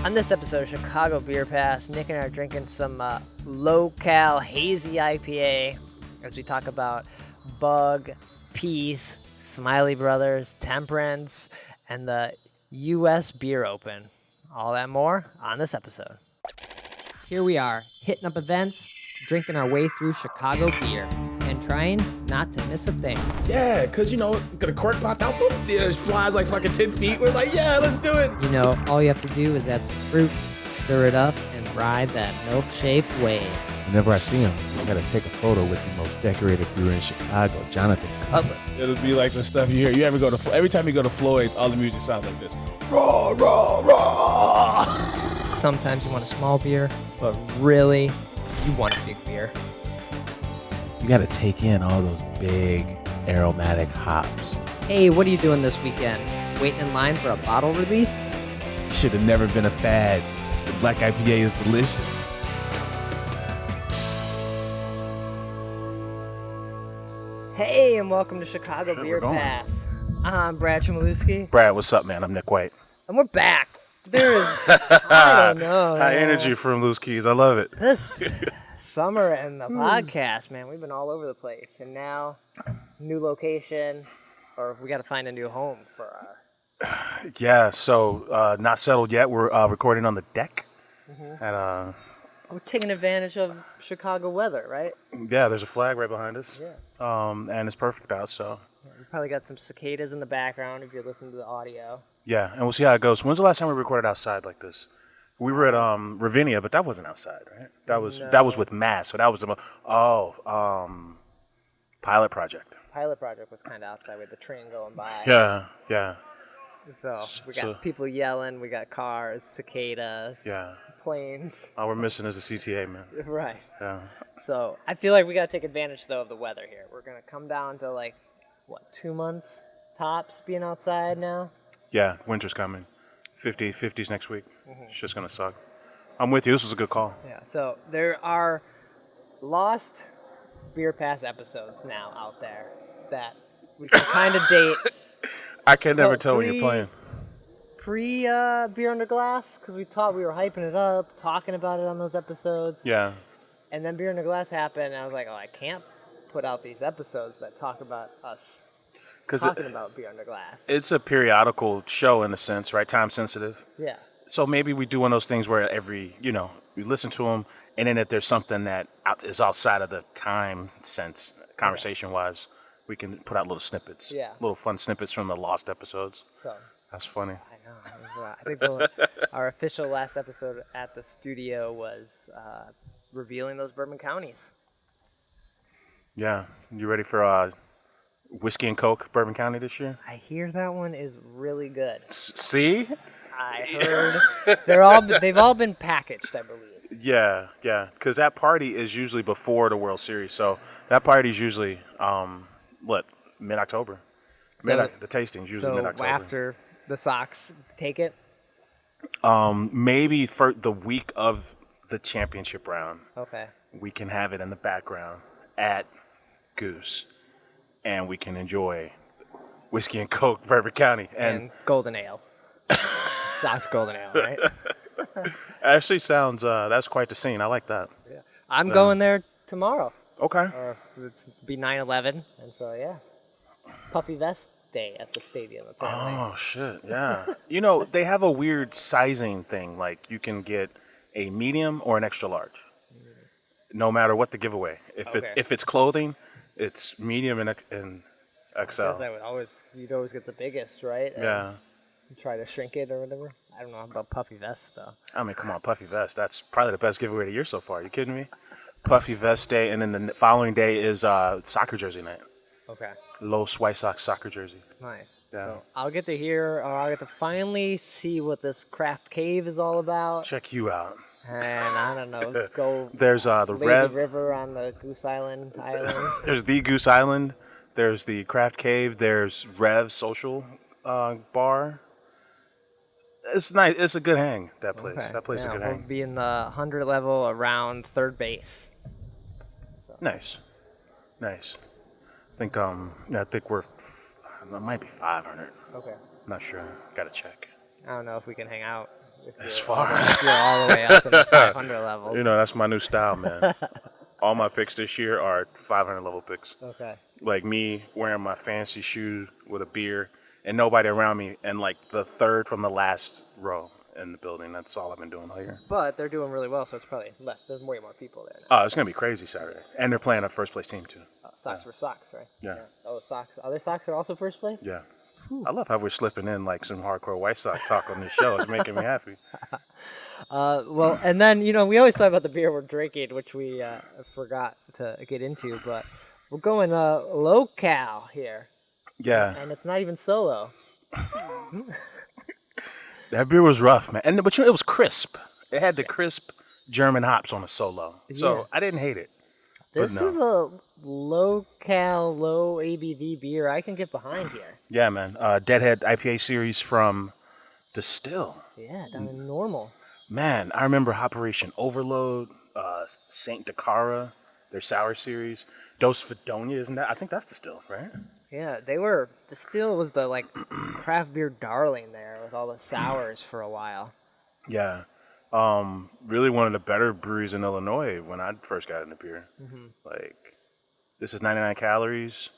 On this episode of Chicago Beer Pass, Nick and I are drinking some low-cal Hazy IPA as we talk about Bug, Peace, Smiley Brothers, Temperance, and the U.S. Beer Open. All that more on this episode. Here we are, hitting up events, drinking our way through Chicago beer, and trying not to miss a thing. Yeah, because, the cork popped out, it flies like fucking 10 feet. We're like, yeah, let's do it. All you have to do is add some fruit, stir it up, and ride that milkshake wave. Whenever I see him, I gotta take a photo with the most decorated brewer in Chicago, Jonathan Cutler. It'll be like the stuff you hear. Every time you go to Floyd's, all the music sounds like this. Raw, raw, raw. Sometimes you want a small beer, but really, you want a big beer. You gotta take in all those big aromatic hops. Hey, what are you doing this weekend? Waiting in line for a bottle release? Should have never been a fad. The black IPA is delicious. Hey, and welcome to Chicago Beer Pass. I'm Brad Chmielewski. Brad, what's up, man? I'm Nik White. And we're back. There is, I don't know. High energy from Loose Keys. I love it. This summer and the podcast, man, we've been all over the place. And now, new location, or we got to find a new home for our... Yeah, so not settled yet. We're recording on the deck. We're taking advantage of Chicago weather, right? Yeah, there's a flag right behind us. Yeah. And it's perfect out, so... We probably got some cicadas in the background if you're listening to the audio. Yeah, and we'll see how it goes. When's the last time we recorded outside like this? We were at Ravinia, but that wasn't outside, right? That was with Mass, so that was Pilot Project. Pilot Project was kind of outside with the train going by. Yeah. So we got people yelling, we got cars, cicadas, Yeah. planes. All we're missing is a CTA, man. Right. Yeah. So I feel like we got to take advantage, though, of the weather here. We're going to come down to 2 months tops being outside now? Yeah, winter's coming. 50s next week. It's just going to suck. I'm with you. This was a good call. Yeah, so there are lost Beer Pass episodes now out there that we can kind of date. I can never tell when you're playing. Pre-Beer Under Glass, because we were hyping it up, talking about it on those episodes. Yeah. And then Beer Under Glass happened, and I was like, I can't put out these episodes that talk about us talking about Beer Under Glass. It's a periodical show in a sense, right? Time sensitive. Yeah. So maybe we do one of those things where we listen to them, and then if there's something that is outside of the time sense, conversation-wise, we can put out little snippets. Yeah. Little fun snippets from the lost episodes. So That's funny. I know. I think our official last episode at the studio was revealing those bourbon counties. Yeah. You ready for Whiskey and Coke Bourbon County this year? I hear that one is really good. See? I heard they've all been packaged, I believe. Yeah. Because that party is usually before the World Series. So that party is usually, mid-October. The tasting's usually mid-October. So after the Sox take it? Maybe for the week of the championship round. Okay. We can have it in the background at Goose, and we can enjoy Whiskey and Coke, Bourbon County, and Golden Ale. Sox Golden Ale, right? Actually sounds that's quite the scene. I like that. Yeah. I'm going there tomorrow. Okay. It's be 9/11, and so Puffy Vest Day at the stadium apparently. Oh shit! Yeah. They have a weird sizing thing. Like you can get a medium or an extra large, no matter what the giveaway. If it's clothing, it's medium and XL. You'd always get the biggest, right? Yeah. You try to shrink it or whatever. I don't know about Puffy Vest though. I mean, come on, Puffy Vest. That's probably the best giveaway of the year so far. You kidding me? Puffy Vest Day, and then the following day is soccer jersey night. Okay. Los White Sox soccer jersey. Nice. Yeah. So I'll get to finally see what this craft cave is all about. Check you out. And I don't know, go. There's the lazy river on the Goose Island. There's the Goose Island. There's the Craft Cave. There's Rev Social Bar. It's nice. It's a good hang. That place. Okay. That place is a good hang. We'll be in the 100 level around third base. So. Nice. I think we're. It might be 500. Okay. I'm not sure. Gotta check. I don't know if we can hang out It's far. If you're all the way up in the 500 levels. You know, that's my new style, man. All my picks this year are 500 level picks. Okay. Like me wearing my fancy shoes with a beer and nobody around me, and like the third from the last row in the building. That's all I've been doing all year. But they're doing really well, so it's probably less. There's way more people there now. Oh, it's gonna be crazy Saturday, and they're playing a first place team too. Socks for socks, right? Yeah. Oh, socks. Other socks are also first place? Yeah. I love how we're slipping in like some hardcore White Sox talk on this show. It's making me happy. Well, and then, we always talk about the beer we're drinking, which we forgot to get into, but we're going low-cal here. Yeah. And it's not even solo. That beer was rough, man. But it was crisp. It had the crisp German hops on a solo. So Yeah. I didn't hate it. This no. is a low-cal, low ABV beer I can get behind here. Yeah, man. Deadhead IPA series from Destihl. Yeah, down in Normal. Man, I remember Operation Overload, Saint Dakara, their sour series. Dos Fedonia, isn't that? I think that's Destihl, right? Yeah, Destihl was the, craft beer darling there with all the sours for a while. Yeah. Really one of the better breweries in Illinois when I first got into beer. Mm-hmm. This is 99 calories,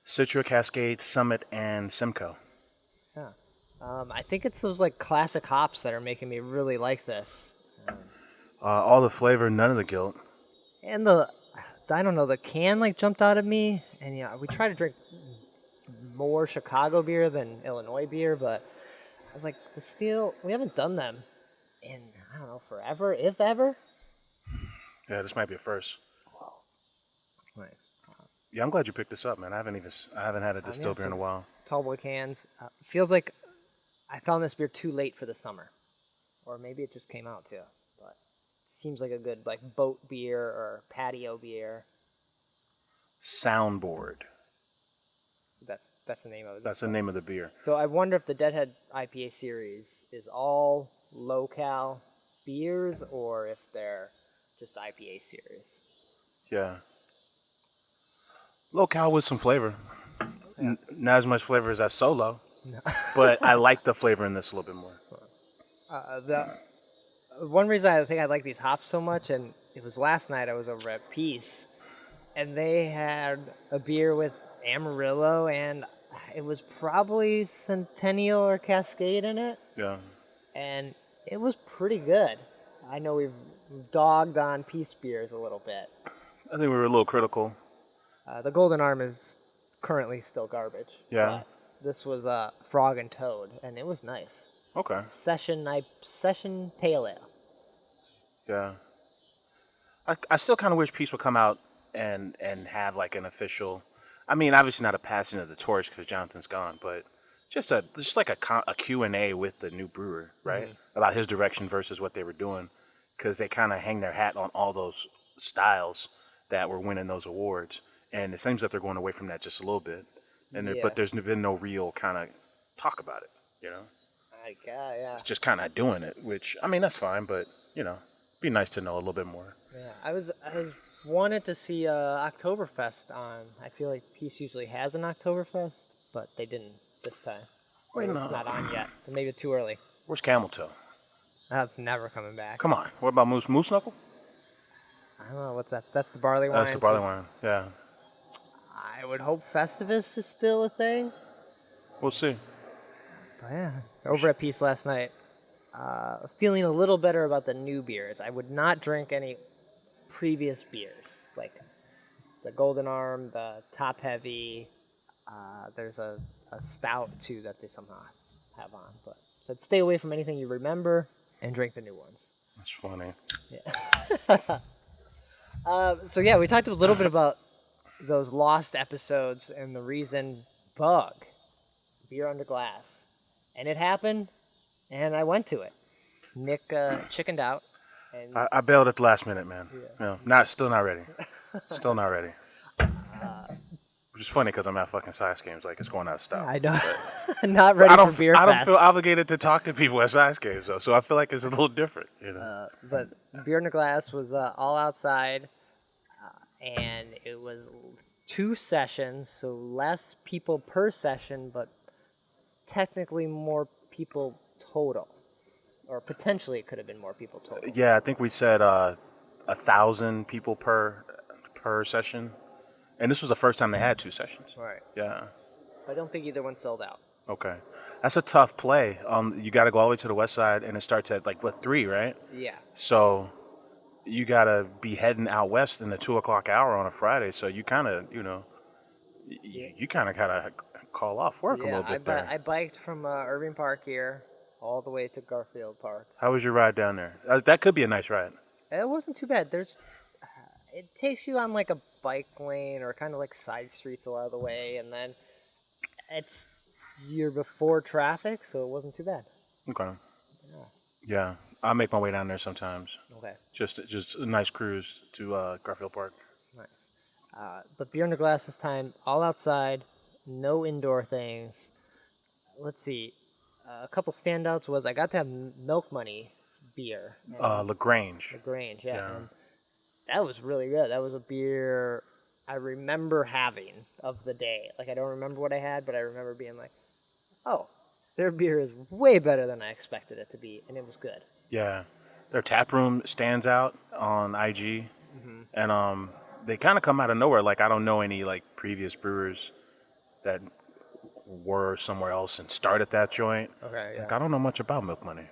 Citra, Cascade, Summit, and Simcoe. Yeah. I think it's those, classic hops that are making me really like this. All the flavor, none of the guilt. And I don't know, the can, jumped out at me. And, we try to drink more Chicago beer than Illinois beer, but I was like, Destihl, we haven't done them in, I don't know, forever, if ever. Yeah, this might be a first. Nice. Yeah, I'm glad you picked this up, man. I haven't had a distilled beer in a while. Tallboy cans. Feels like I found this beer too late for the summer. Or maybe it just came out too. But it seems like a good boat beer or patio beer. Soundboard. That's the name of it. That's the name of the beer. So I wonder if the Deadhead IPA series is all low-cal beers or if they're just IPA series. Yeah. Low-cal with some flavor. Yeah. Not as much flavor as that solo, but I like the flavor in this a little bit more. The one reason I think I like these hops so much, and it was last night I was over at Peace, and they had a beer with Amarillo, and it was probably Centennial or Cascade in it. Yeah. And it was pretty good. I know we've dogged on Peace beers a little bit. I think we were a little critical. The Golden Arm is currently still garbage. Yeah. But this was Frog and Toad, and it was nice. Okay. Session Pale Ale. Yeah. I still kind of wish Peace would come out and have an official. I mean, obviously not a passing of the torch because Jonathan's gone, but just a Q&A with the new brewer, right? Mm-hmm. About his direction versus what they were doing, because they kind of hang their hat on all those styles that were winning those awards, and it seems that they're going away from that just a little bit. But there's been no real kind of talk about it, Yeah. Just kind of doing it, which I mean that's fine, but be nice to know a little bit more. Yeah, I was wanted to see Oktoberfest on. I feel like Peace usually has an Oktoberfest, but they didn't this time. Wait, no. It's not on yet. Maybe too early. Where's Camel Toe? That's never coming back. Come on. What about Moose Knuckle? I don't know. What's that? That's the barley wine. That's the barley wine, yeah. I would hope Festivus is still a thing. We'll see. But yeah, over at Peace last night, feeling a little better about the new beers. I would not drink any previous beers, like the Golden Arm, the Top Heavy. There's a stout too that they somehow have on. But so I'd stay away from anything you remember and drink the new ones. That's funny. Yeah. So yeah, we talked a little bit about those lost episodes and the reason Bug, beer under glass, and it happened, and I went to it. Nik chickened out. And I bailed at the last minute, man. Still not ready. Still not ready. Which is funny because I'm at fucking Size Games, it's going out of style. I know. Not ready for beer fest. I don't feel obligated to talk to people at Size Games, though, so I feel like it's a little different, But beer under glass was all outside, and it was 2 sessions, so less people per session, but technically more people total. or potentially it could have been more people total. Yeah, I think we said 1,000 people per session, and this was the first time they had 2 sessions. Right. Yeah. I don't think either one sold out. Okay. That's a tough play. You got to go all the way to the west side, and it starts at 3, right? Yeah. So you got to be heading out west in the 2:00 hour on a Friday. So you kind of, you kind of call off work a little bit there. I biked from Irving Park here all the way to Garfield Park. How was your ride down there? That could be a nice ride. It wasn't too bad. It takes you on like a bike lane or kind of like side streets a lot of the way, and then you're before traffic, so it wasn't too bad. Okay. Yeah, I make my way down there sometimes. Okay. Just a nice cruise to Garfield Park. Nice. But beer under glass this time, all outside, no indoor things. Let's see. A couple standouts was I got to have Milk Money beer. LaGrange. LaGrange, yeah. And that was really good. That was a beer I remember having of the day. Like, I don't remember what I had, but I remember being like, oh, their beer is way better than I expected it to be, and it was good. Yeah. Their tap room stands out on IG, and they kind of come out of nowhere. Like, I don't know any, previous brewers that were somewhere else and started that joint. Okay, yeah. I don't know much about Milk Money.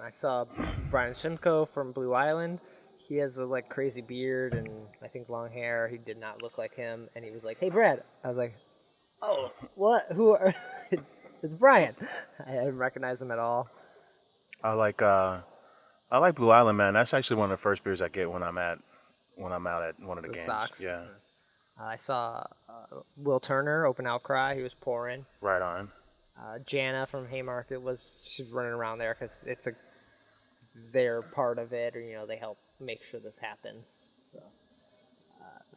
I saw Brian Shimko from Blue Island. He has a crazy beard and I think long hair. He did not look like him, and he was like, "Hey, Brad." I was like, "Oh, what? Who are?" It's Brian. I didn't recognize him at all. I like Blue Island, man. That's actually one of the first beers I get when I'm out at one of the games. Sox. Yeah. I saw Will Turner open outcry. He was pouring. Right on. Jana from Haymarket she's running around there because they're part of it, or they help make sure this happens.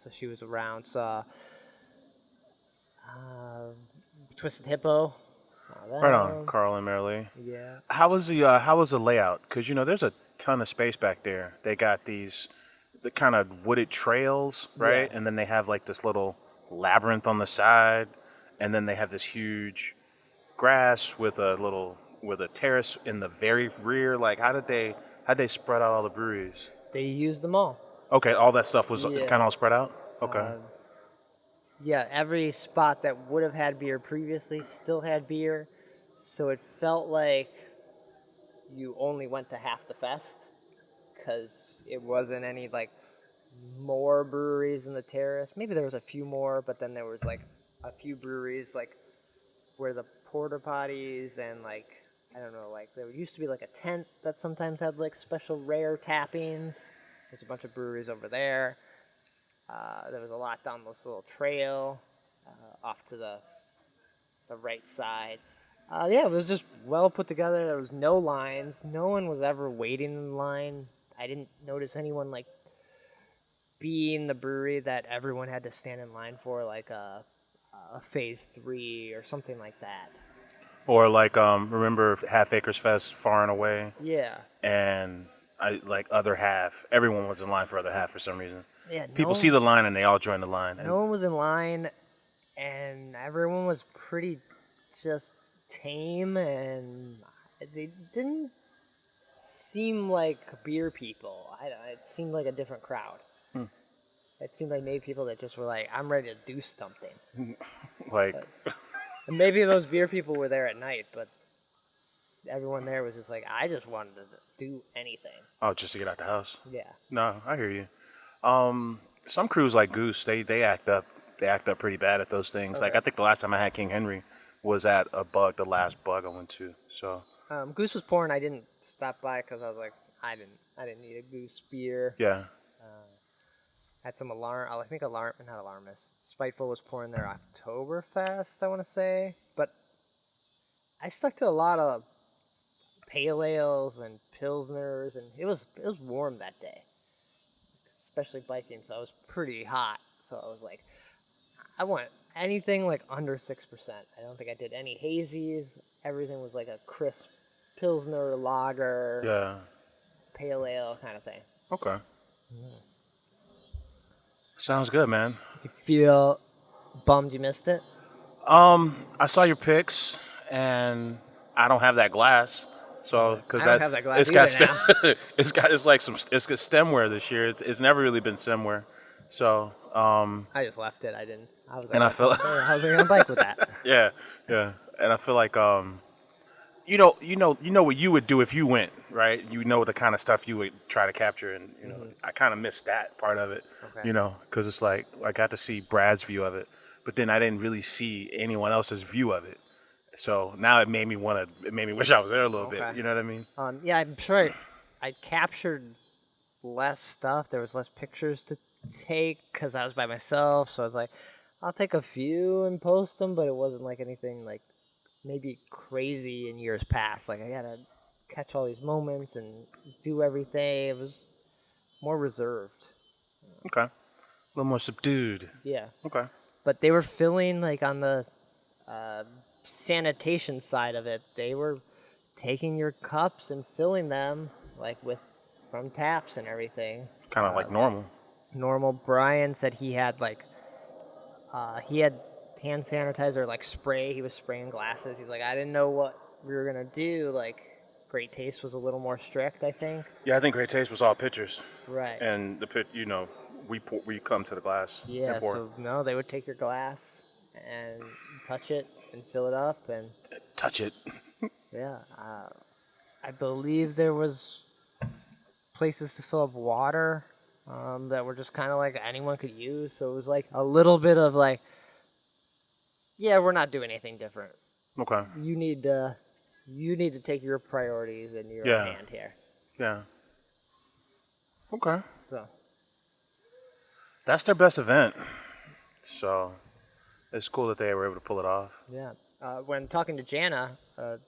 So she was around. Saw Twisted Hippo. Right on, Carl and Marilee. Yeah. How was the layout? Because there's a ton of space back there. They got the kind of wooded trails, right? Yeah. And then they have this little labyrinth on the side, and then they have this huge grass with a terrace in the very rear. How'd they spread out all the breweries? They used them all. Okay, all that stuff was kind of all spread out. Okay. Yeah, every spot that would have had beer previously still had beer, so it felt like you only went to half the fest because it wasn't any more breweries in the terrace. Maybe there was a few more, but then there was a few breweries where the porta potties and I don't know, there used to be a tent that sometimes had special rare tappings. There's a bunch of breweries over there. There was a lot down this little trail off to the right side. It was just well put together. There was no lines. No one was ever waiting in line. I didn't notice anyone being the brewery that everyone had to stand in line for, a Phase 3 or something like that. Or remember Half Acres Fest far and away? Yeah. And other half, everyone was in line for other half for some reason. Yeah. People see the line and they all join the line. No one was in line, and everyone was pretty just tame, and they didn't seem like beer people. It seemed like a different crowd. It seemed like maybe people that just were I'm ready to do something. And maybe those beer people were there at night, but everyone there was just I just wanted to do anything. Oh, just to get out the house? Yeah. No, I hear you. Some crews like Goose, they act up pretty bad at those things. Okay. I think the last time I had King Henry was at the last Bug I went to. So Goose was pouring. I didn't stop by because I was I didn't need a Goose beer. Yeah. Had some Spiteful was pouring their Oktoberfest, I want to say, but I stuck to a lot of pale ales and pilsners, and it was warm that day, especially biking, so it was pretty hot. So I was I want anything under 6%. I don't think I did any hazies. Everything was a crisp pilsner, lager, pale ale kind of thing. Okay. Sounds good, man. Do you feel bummed you missed it? I saw your pics, and I don't have that glass, So because I don't have that glass it's got either it's like it's got stemware this year. It's never really been stemware. So I just left it. I didn't. I was like, And I what feel- the fuck? How's I gonna bike with that? yeah, and I feel like you know what you would do if you went, right? You know the kind of stuff you would try to capture, and I kind of missed that part of it, Okay. because it's like I got to see Brad's view of it, but then I didn't really see anyone else's view of it. So now it made me wish I was there a little bit. Okay. You know what I mean? Yeah, I'm sure I captured less stuff. There was less pictures to take because I was by myself. So I was like, I'll take a few and post them, but it wasn't like anything like maybe crazy in years past. Like I gotta catch all these moments and do everything. It was more reserved. Okay, a little more subdued. Yeah, Okay. but they were filling like on the sanitation side of it. They were taking your cups and filling them like from taps and everything. Kind of like normal. Normal. Brian said he had he had hand sanitizer like spray. He was spraying glasses. He's like, I didn't know what we were gonna do. Like, Great Taste was a little more strict, I think. Yeah, I think Great Taste was all pictures, Right. and we come to the glass. Yeah. and pour. So no, they would take your glass and touch it and fill it up, and Touch it. yeah, I believe there was places to fill up water that were just kind of like anyone could use. So it was like a little bit of like, yeah, we're not doing anything different. Okay. You need to take your priorities in your Yeah. hand here. Yeah. Okay. So That's their best event. So it's cool that they were able to pull it off. yeah, when talking to Jana,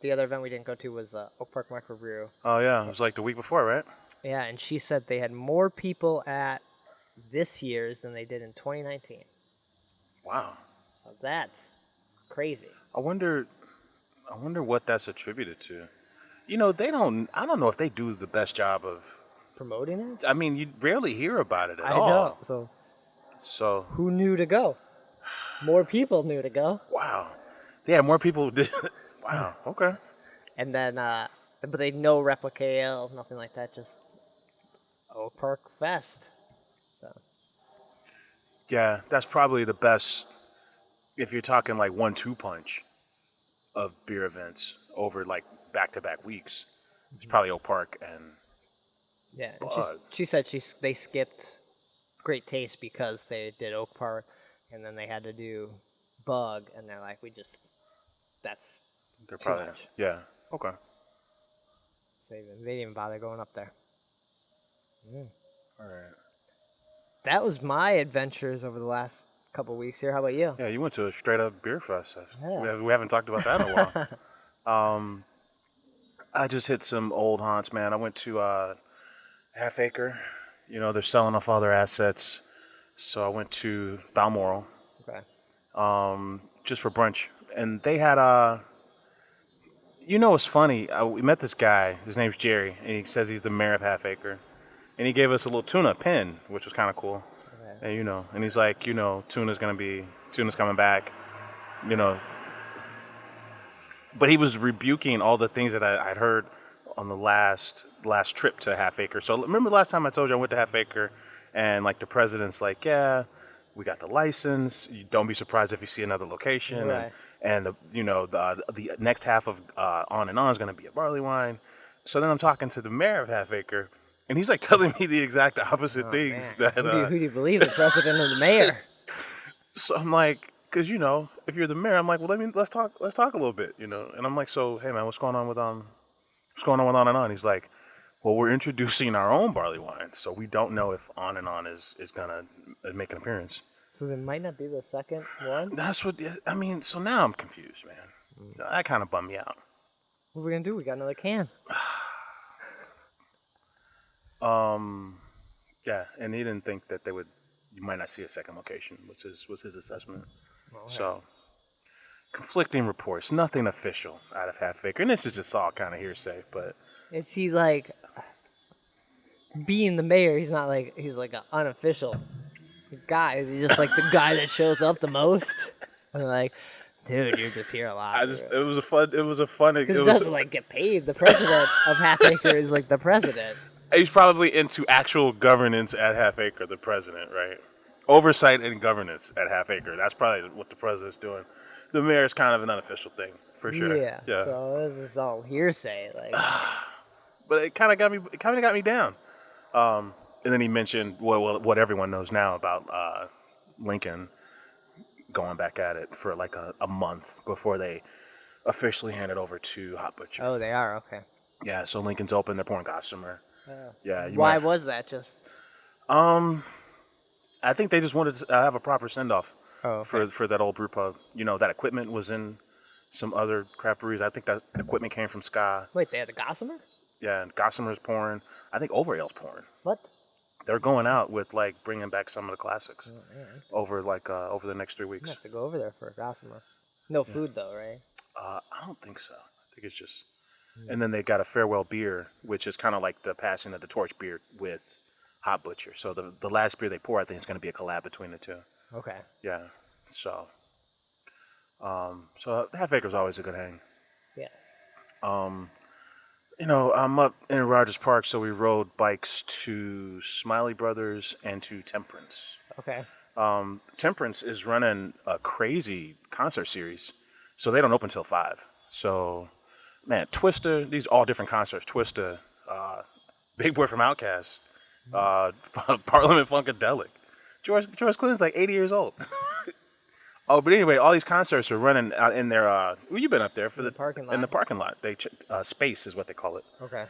the other event we didn't go to was Oak Park Microbrew. Oh yeah, it was like the week before, right? Yeah, and she said they had more people at this year's than they did in 2019. Wow. So that's crazy. I wonder what that's attributed to. I don't know if they do the best job of. Promoting it? I mean, you rarely hear about it at I all. know. So So who knew to go? More people knew to go. wow. Yeah, more people did. Wow. Okay. And then, but they no replica ale, nothing like that. Just Oak Park Fest. So Yeah, that's probably the best if you're talking like 1-2 punch of beer events over like back-to-back weeks. It's probably Oak Park and yeah, and Bud. she said they skipped Great Taste because they did Oak Park, and then they had to do Bug, and they're like, that's they're too probably much. yeah. Okay. They didn't even bother going up there. All right. That was my adventures over the last couple weeks here. How about you? Yeah, you went to a straight up beer fest. Yeah. We haven't talked about that in a while. I just hit some old haunts, man. I went to Half Acre. They're selling off all their assets. So I went to Balmoral Okay. just for brunch. And they had, it's funny. We met this guy. His name's Jerry. And he says he's the mayor of Half Acre. And he gave us a little tuna pin, which was kind of cool. Okay. And and he's like, tuna's coming back, But he was rebuking all the things that I'd heard on the last trip to Half Acre. So remember the last time I told you I went to Half Acre, and like the president's like, yeah, we got the license. You don't be surprised if you see another location. Right. And the next half of On and On is going to be a barley wine. So then I'm talking to the mayor of Half Acre. And he's like telling me the exact opposite things. Man. That Who do you believe, the president or the mayor? So I'm like, because if you're the mayor, I'm like, well, let's talk a little bit, And I'm like, so hey man, what's going on with On and On? He's like, well, we're introducing our own barley wine, so we don't know if On and On is gonna make an appearance. So there might not be the second one? That's what I mean. So now I'm confused, man. That kind of bummed me out. What are we gonna do? We got another can. Yeah, and he didn't think that you might not see a second location, was his assessment. Okay. So, conflicting reports, nothing official out of Half Acre, and this is just all kind of hearsay, but Is he like being the mayor? He's like an unofficial guy. Is he just like the guy that shows up the most? And like, Dude, you're just here a lot. it was a fun. Because it doesn't like get paid. The president of Half Acre is like the president. He's probably into actual governance at Half Acre, the president, right? Oversight and governance at Half Acre. That's probably what the president's doing. The mayor is kind of an unofficial thing, for sure. Yeah. So this is all hearsay, like. But it kind of got me. It kind of got me down. And then he mentioned what everyone knows now about Lincoln going back at it for like a month before they officially hand it over to Hot Butcher. Oh, they are? Okay. Yeah, so Lincoln's open. They're pouring Gossamer. Yeah. Why was that? Just. I think they just wanted to have a proper send off okay. for that old brew pub. You know, that equipment was in some other craft breweries. I think that equipment came from Ska. Wait, they had the Gossamer? Yeah, and Gossamer's pouring. I think Overale's pouring. What? They're going out with like bringing back some of the classics over the next 3 weeks. You have to go over there for a Gossamer. No food though, right? I don't think so. I think it's just. And then they got a farewell beer, which is kind of like the passing of the torch beer with Hot Butcher. So the last beer they pour, I think, is going to be a collab between the two. Okay. Yeah. So. So Half Acre's always a good hang. Yeah. You know, I'm up in Rogers Park, so we rode bikes to Smiley Brothers and to Temperance. Okay. Temperance is running a crazy concert series, so they don't open till 5. So, man, Twista, these all different concerts. Twista, Big Boy from Outkast, Parliament Funkadelic. George Clinton's like 80 years old. Oh, but anyway, all these concerts are running out in their. Well, you've been up there for the parking lot. In the parking lot, they Space is what they call it. Okay.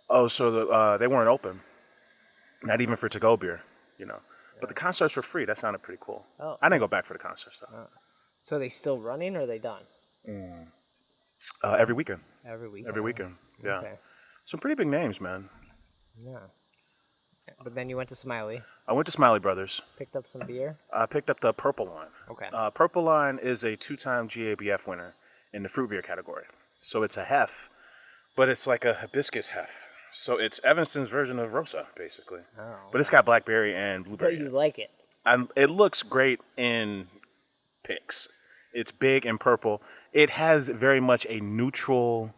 Oh, so they weren't open, not even for to-go beer, you know. But the concerts were free. That sounded pretty cool. Oh. I didn't go back for the concerts though. Oh. So are they still running, or are they done? Every weekend. Every weekend. Every weekend. Yeah. Okay. Some pretty big names, man. Yeah. But then you went to Smiley. I went to Smiley Brothers. Picked up some beer. I picked up the Purple Line. Okay. Purple Line is a 2-time GABF winner in the fruit beer category. So it's a hef, but it's like a hibiscus hef. So it's Evanston's version of Rosa, basically. Oh. But it's got blackberry and blueberry. But you like it. It looks great in pics. It's big and purple. It has very much a neutral,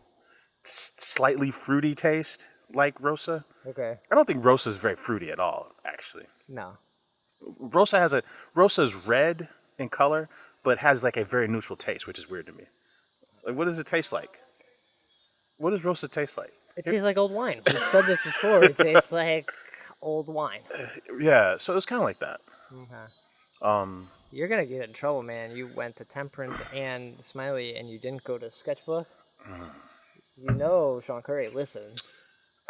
slightly fruity taste, like Rosa. Okay. I don't think Rosa is very fruity at all, actually. No. Rosa's red in color, but has like a very neutral taste, which is weird to me. Like, what does it taste like? What does Rosa taste like? It tastes like old wine. We've said this before. It tastes like old wine. Yeah, so it's kind of like that. Okay. You're gonna get in trouble, man. You went to Temperance and Smiley, and you didn't go to Sketchbook. You know Sean Curry listens,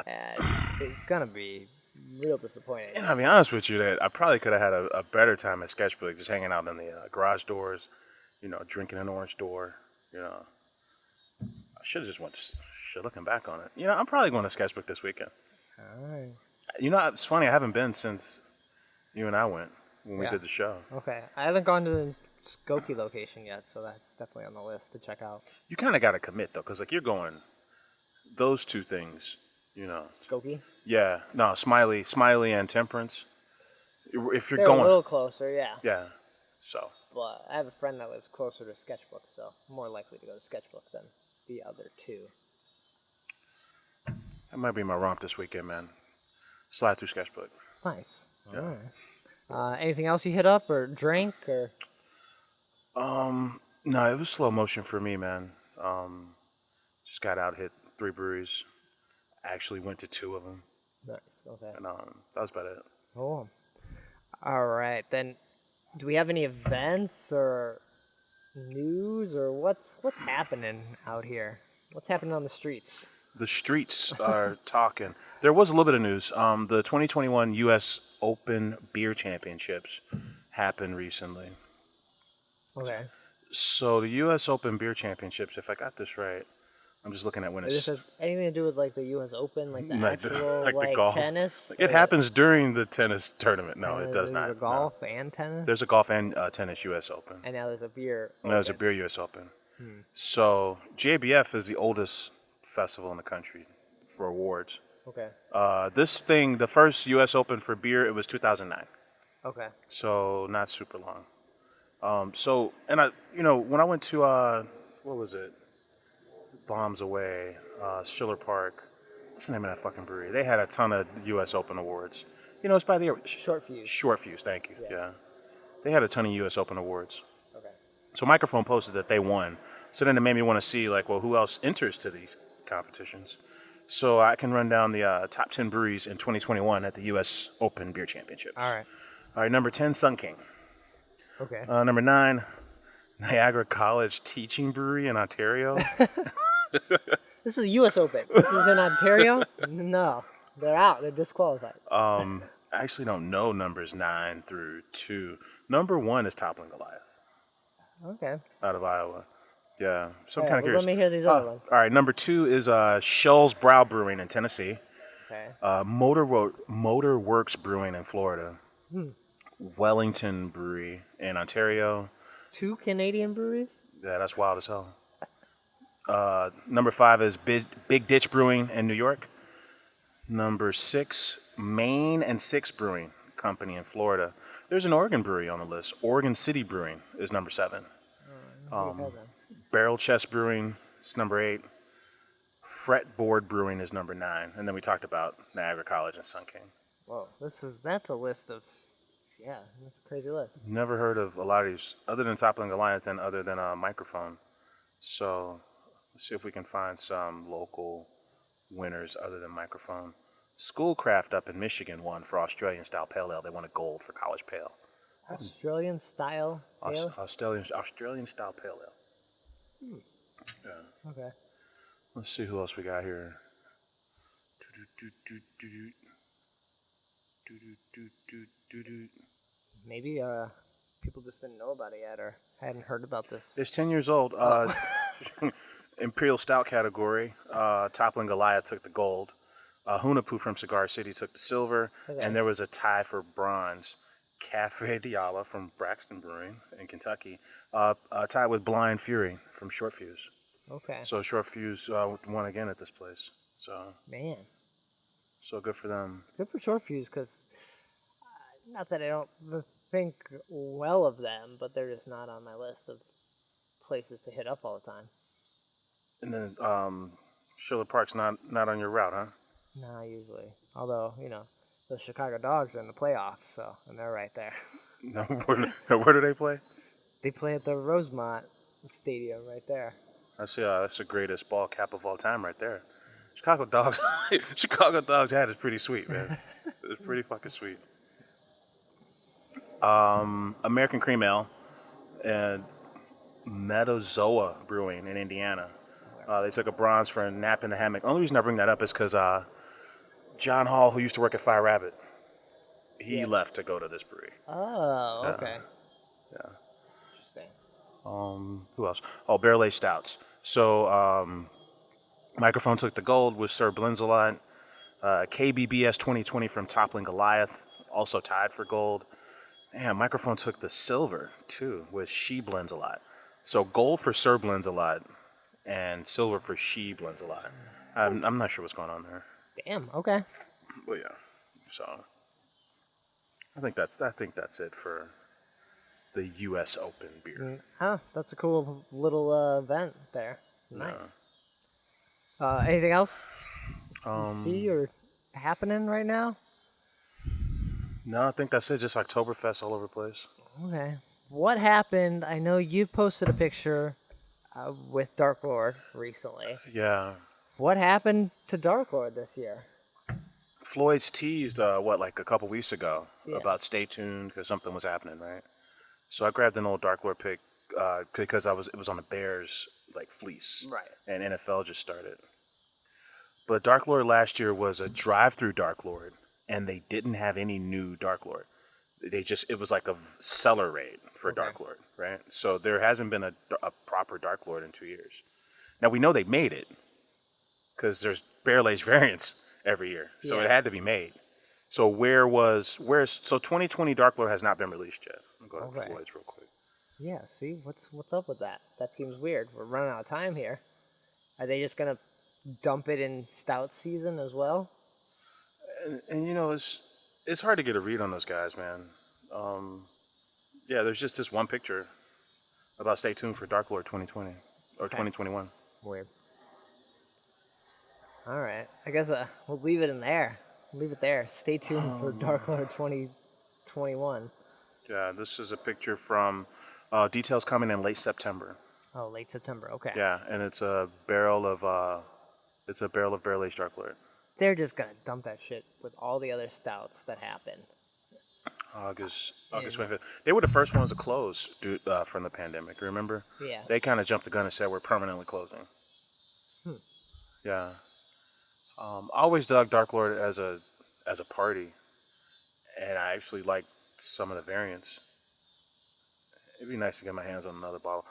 and it's gonna be real disappointing. And I'll be honest with you, that I probably could have had a better time at Sketchbook, just hanging out in the garage doors, you know, drinking an orange door. You know, I should have just went. Looking back on it, you know, I'm probably going to Sketchbook this weekend. All right. You know, it's funny. I haven't been since you and I went when we did the show. Okay, I haven't gone to the Skokie location yet, so that's definitely on the list to check out. You kind of got to commit though, because like you're going those two things, you know. Skokie? Yeah, no, Smiley and Temperance. If you're They're going a little closer, yeah. Yeah, so. But I have a friend that lives closer to Sketchbook, so I'm more likely to go to Sketchbook than the other two. That might be my romp this weekend, man. Slide through Sketchbook. Nice. Yeah. All right. Anything else you hit up or drank or? No, it was slow motion for me, man. Just got out, hit 3 breweries. Actually went to 2 of them. Nice. Okay. And that was about it. Oh. All right. Then, do we have any events or news or what's happening out here? What's happening on the streets? The streets are talking. There was a little bit of news. The 2021 U.S. Open Beer Championships happened recently. Okay. So the U.S. Open Beer Championships, if I got this right, I'm just looking at when Does it's... this have anything to do with like the U.S. Open, like the like actual the golf. tennis? It happens during the tennis tournament. No, it does not. There's a golf and tennis? There's a golf and tennis U.S. Open. And now there's a beer And there's a beer U.S. Open. So GABF is the oldest festival in the country for awards. Okay. This thing, the first U.S. Open for beer, it was 2009. Okay. So not super long. So, and when I went to, what was it? Bombs Away, Schiller Park. What's the name of that fucking brewery? They had a ton of U.S. Open awards. It's by the Short fuse. Short Fuse. Thank you. Yeah. Yeah, they had a ton of U.S. Open awards. Okay. So Microphone posted that they won. So then it made me want to see who else enters to these competitions. So I can run down the top 10 breweries in 2021 at the U.S. Open Beer Championships. All right. All right. Number 10, Sun King. Okay. Number 9, Niagara College Teaching Brewery in Ontario. This is a U.S. Open. This is in Ontario? No. They're out. They're disqualified. I actually don't know numbers 9 through 2. Number 1 is Toppling Goliath. Okay. Out of Iowa. Yeah. So I'm All kind of right, curious. let me hear these other ones. All right. Number 2 is Shell's Brow Brewing in Tennessee. Okay. Motor Works Brewing in Florida. Wellington Brewery in Ontario. 2 Canadian breweries? Yeah, that's wild as hell. Number 5 is Big Ditch Brewing in New York. Number 6, Maine and Six Brewing Company in Florida. There's an Oregon brewery on the list. Oregon City Brewing is number 7. Barrel Chest Brewing is number 8. Fretboard Brewing is number 9. And then we talked about Niagara College and Sun King. Whoa, that's a list of, yeah, that's a crazy list. Never heard of a lot of these, other than Toppling Goliath and other than a Microphone. So let's see if we can find some local winners other than Microphone. Schoolcraft up in Michigan won for Australian Style Pale Ale. They won a gold for College Pale. Australian style ale? Australian Style Pale Ale. Yeah. Okay. Let's see who else we got here. Maybe people just didn't know about it yet or hadn't heard about this. It's 10 years old. Imperial Stout category. Toppling Goliath took the gold. Hunapu from Cigar City took the silver. Okay. And there was a tie for bronze. Cafe Diala from Braxton Brewing in Kentucky. Tied with Blind Fury from Short Fuse. Okay. So Short Fuse won again at this place. Man. So good for them. Good for Short Fuse because, not that I don't think well of them, but they're just not on my list of places to hit up all the time. And then Schiller Park's not on your route, huh? Nah, usually. Although, the Chicago Dogs are in the playoffs, and they're right there. No, where do they play? They play at the Rosemont Stadium right there. That's the greatest ball cap of all time right there. Chicago Dogs hat is pretty sweet, man. It's pretty fucking sweet. American Cream Ale and Metazoa Brewing in Indiana. They took a bronze for a Nap in the Hammock. The only reason I bring that up is because John Hall, who used to work at Fire Rabbit, he left to go to this brewery. Oh, okay. Yeah. Interesting. Who else? Oh, Barrel Aged Stouts. So, Microphone took the gold with Sir Blinzelot. KBBS 2020 from Toppling Goliath, also tied for gold. Damn, Microphone took the silver, too, with She Blends a Lot. So, gold for Sir Blends a Lot and silver for She Blends a Lot. I'm not sure what's going on there. Damn, okay. Well, yeah. So, I think that's it for the U.S. Open beer. Oh, that's a cool little event there. Nice. Anything else you see or happening right now? No, I think that's it. Just Oktoberfest all over the place. Okay. What happened? I know you posted a picture with Dark Lord recently. Yeah. What happened to Dark Lord this year? Floyd's teased, a couple weeks ago about stay tuned because something was happening, right? So I grabbed an old Dark Lord pick because it was on the Bears fleece. Right. And NFL just started. But Dark Lord last year was a drive-through Dark Lord, and they didn't have any new Dark Lord. It was like a cellar raid for Dark Lord, right? So there hasn't been a proper Dark Lord in 2 years. Now we know they made it because there's barrel aged variants every year, so it had to be made. So so 2020 Dark Lord has not been released yet. I'm going to Floyd's real quick. Yeah, see, what's up with that? That seems weird. We're running out of time here. Are they just gonna dump it in stout season as well? And it's hard to get a read on those guys, man. Yeah, there's just this one picture about stay tuned for Dark Lord 2020 or 2021. Weird. All right. I guess we'll leave it in there. Leave it there. Stay tuned for Dark Lord 2021. Yeah, this is a picture from details coming in late September. Oh, late September. Okay. Yeah, and it's a barrel of barrel aged Dark Lord. They're just gonna dump that shit with all the other stouts that happen. August 25th. They were the first ones to close from the pandemic. Remember? Yeah. They kind of jumped the gun and said we're permanently closing. Yeah. I always dug Dark Lord as a party, and I actually liked some of the variants. It'd be nice to get my hands on another bottle.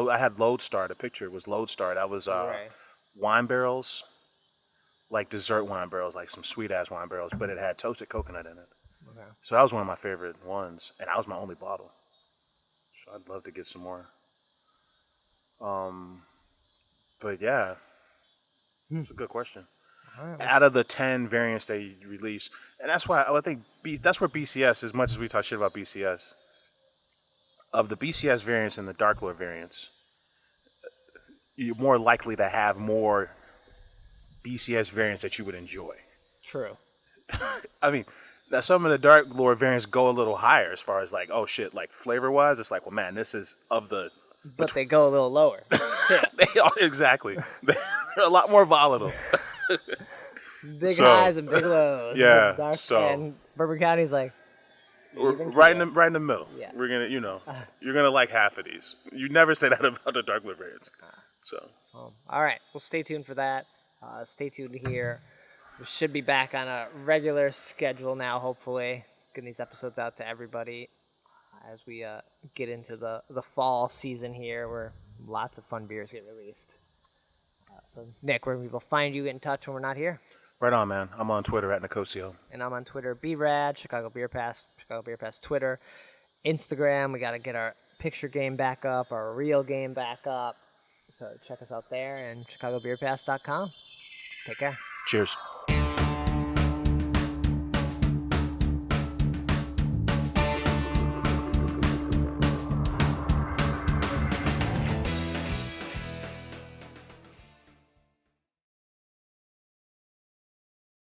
I had Lodestar. The picture was Lodestar. That was wine barrels, like dessert wine barrels, like some sweet ass wine barrels, but it had toasted coconut in it. Okay. So that was one of my favorite ones, and that was my only bottle. So I'd love to get some more. But yeah, it's a good question. Right. Out of the 10 variants they released, and that's why I think that's where BCS, as much as we talk shit about BCS, of the BCS variants and the Dark Lord variants, you're more likely to have more BCS variants that you would enjoy. True. I mean, now some of the Dark Lord variants go a little higher as far as like, oh shit, like flavor wise, it's like, well, man, this is of the. But they go a little lower. Too. They are, exactly. They're a lot more volatile. Big highs and big lows. Yeah. And Bourbon County's like. Right in the middle. Yeah. We're gonna, you're gonna like half of these. You never say that about the Dark Lord variants. So. All right. Well, stay tuned for that. Stay tuned here. We should be back on a regular schedule now, hopefully. Getting these episodes out to everybody as we get into the fall season here where lots of fun beers get released. So, Nick, where can people find you, get in touch when we're not here? Right on, man. I'm on Twitter at Nicosio. And I'm on Twitter, BRAD, Chicago Beer Pass, Twitter. Instagram, we got to get our picture game back up, our reel game back up. So check us out there and chicagobeerpass.com. Take care. Cheers.